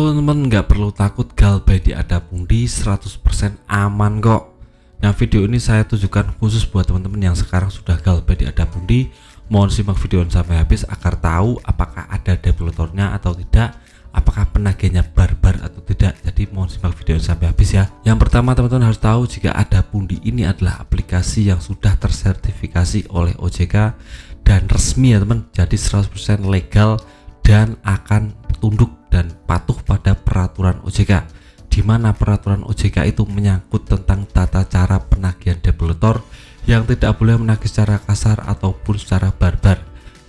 teman-teman, nggak perlu takut Galbay di Adapundi, 100% aman kok. Nah, video ini saya tujukan khusus buat teman-teman yang sekarang sudah Galbay di Adapundi. Mohon simak video sampai habis agar tahu apakah ada developernya atau tidak, apakah penagihnya barbar atau tidak. Jadi mohon simak video sampai habis ya. Yang pertama, teman-teman harus tahu jika Adapundi ini adalah aplikasi yang sudah tersertifikasi oleh OJK dan resmi ya teman. Jadi 100% legal dan akan tunduk dan patuh pada peraturan OJK, di mana peraturan OJK itu menyangkut tentang tata cara penagihan developer yang tidak boleh menagih secara kasar ataupun secara barbar.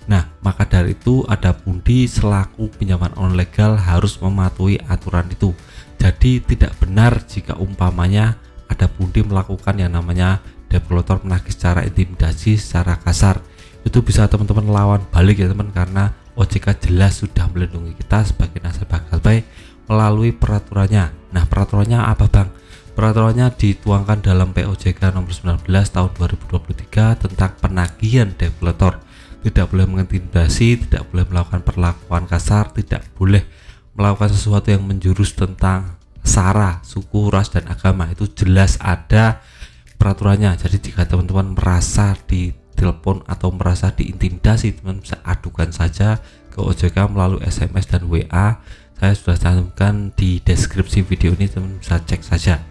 Nah, maka dari itu Adapundi selaku pinjaman online legal harus mematuhi aturan itu. Jadi tidak benar jika umpamanya Adapundi melakukan yang namanya developer menagih secara intimidasi, secara kasar. Itu bisa teman-teman lawan balik ya teman, karena OJK jelas sudah melindungi kita sebagai nasabah Galbay melalui peraturannya. Nah, peraturannya apa bang? Peraturannya dituangkan dalam POJK nomor 19 tahun 2023 tentang penagihan developer. Tidak boleh mengintimidasi, tidak boleh melakukan perlakuan kasar, tidak boleh melakukan sesuatu yang menjurus tentang sara, suku, ras, dan agama. Itu jelas ada peraturannya. Jadi jika teman-teman merasa ditelepon atau merasa diintimidasi, teman bisa adukan saja ke OJK melalui SMS dan WA. Saya sudah cantumkan di deskripsi video ini, teman bisa cek saja.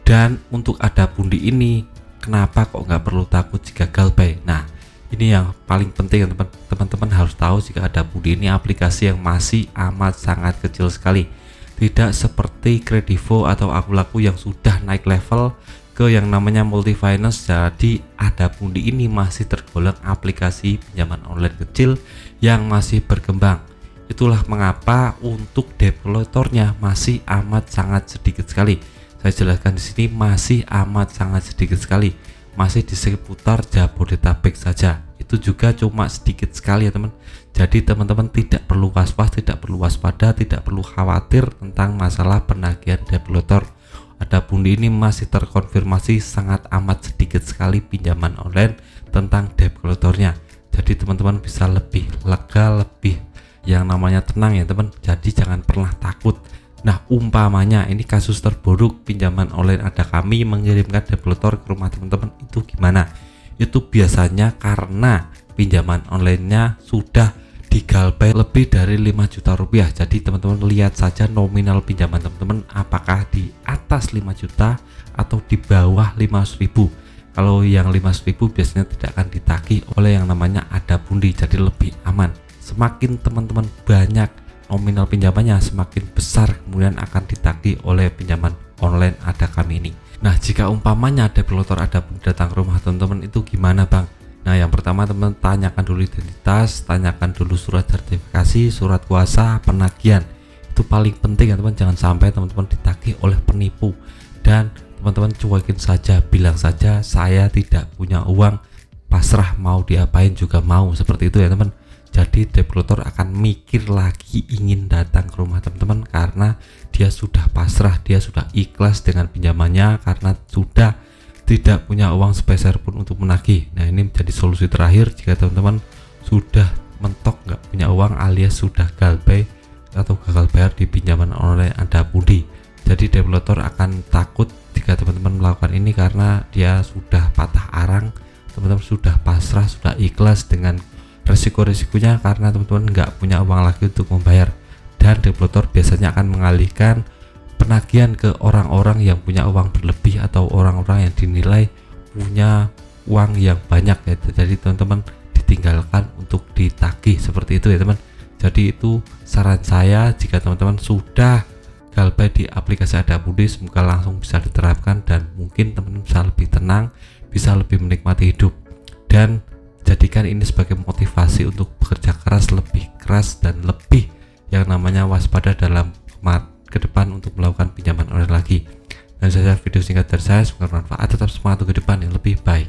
Dan untuk Adapundi ini, kenapa kok nggak perlu takut jika Galbay? Nah, ini yang paling penting teman-teman harus tahu jika Adapundi ini aplikasi yang masih amat sangat kecil sekali. Tidak seperti Kredivo atau Akulaku yang sudah naik level ke yang namanya multi finance. Jadi Adapundi ini masih tergolong aplikasi pinjaman online kecil yang masih berkembang. Itulah mengapa untuk developernya masih amat sangat sedikit sekali. Saya jelaskan di sini, masih amat sangat sedikit sekali, masih di seputar Jabodetabek saja. Itu juga cuma sedikit sekali ya teman. Jadi teman-teman tidak perlu was-was, tidak perlu waspada, tidak perlu khawatir tentang masalah penagihan developer. Adapundi ini masih terkonfirmasi sangat amat sedikit sekali pinjaman online tentang developernya. Jadi teman-teman bisa lebih lega, lebih yang namanya tenang ya teman. Jadi jangan pernah takut. Nah, umpamanya ini kasus terburuk pinjaman online ada kami mengirimkan developer ke rumah teman-teman, itu gimana? Itu biasanya karena pinjaman onlinenya sudah di Galbay lebih dari 5 juta rupiah. Jadi teman-teman lihat saja nominal pinjaman teman-teman apakah di atas 5 juta atau di bawah 500.000. Kalau yang 500.000 biasanya tidak akan ditagih oleh yang namanya Adapundi, jadi lebih aman. Semakin teman-teman banyak nominal pinjamannya, semakin besar kemudian akan ditagih oleh pinjaman online ada kami ini. Nah, jika umpamanya developer Adapundi datang ke rumah teman-teman, itu gimana bang? Nah, yang pertama teman-teman tanyakan dulu identitas, tanyakan dulu surat sertifikasi, surat kuasa, penagihan. Itu paling penting ya teman, jangan sampai teman-teman ditagih oleh penipu. Dan teman-teman cuekin saja, bilang saja saya tidak punya uang, pasrah, mau diapain juga mau, seperti itu ya teman. Jadi developer akan mikir lagi ingin datang ke rumah teman-teman karena dia sudah pasrah, dia sudah ikhlas dengan pinjamannya karena sudah tidak punya uang sepeser pun untuk menagih. Nah, ini menjadi solusi terakhir jika teman-teman sudah mentok nggak punya uang alias sudah Galbay atau gagal bayar di pinjaman online Adapundi. Jadi developer akan takut jika teman-teman melakukan ini karena dia sudah patah arang, teman-teman sudah pasrah, sudah ikhlas dengan resiko-resikonya karena teman-teman nggak punya uang lagi untuk membayar. Dan developer biasanya akan mengalihkan penagihan ke orang-orang yang punya uang berlebih atau orang-orang yang dinilai punya uang yang banyak ya. Jadi teman-teman ditinggalkan untuk ditagih seperti itu ya teman. Jadi itu saran saya, jika teman-teman sudah Galbay di aplikasi Adapundi, semoga langsung bisa diterapkan dan mungkin teman-teman bisa lebih tenang, bisa lebih menikmati hidup. Dan jadikan ini sebagai motivasi untuk bekerja keras, lebih keras dan lebih yang namanya waspada dalam ke depan untuk melakukan pinjaman online lagi. Dan saja video singkat dari saya, semoga bermanfaat, tetap semangat ke depan yang lebih baik.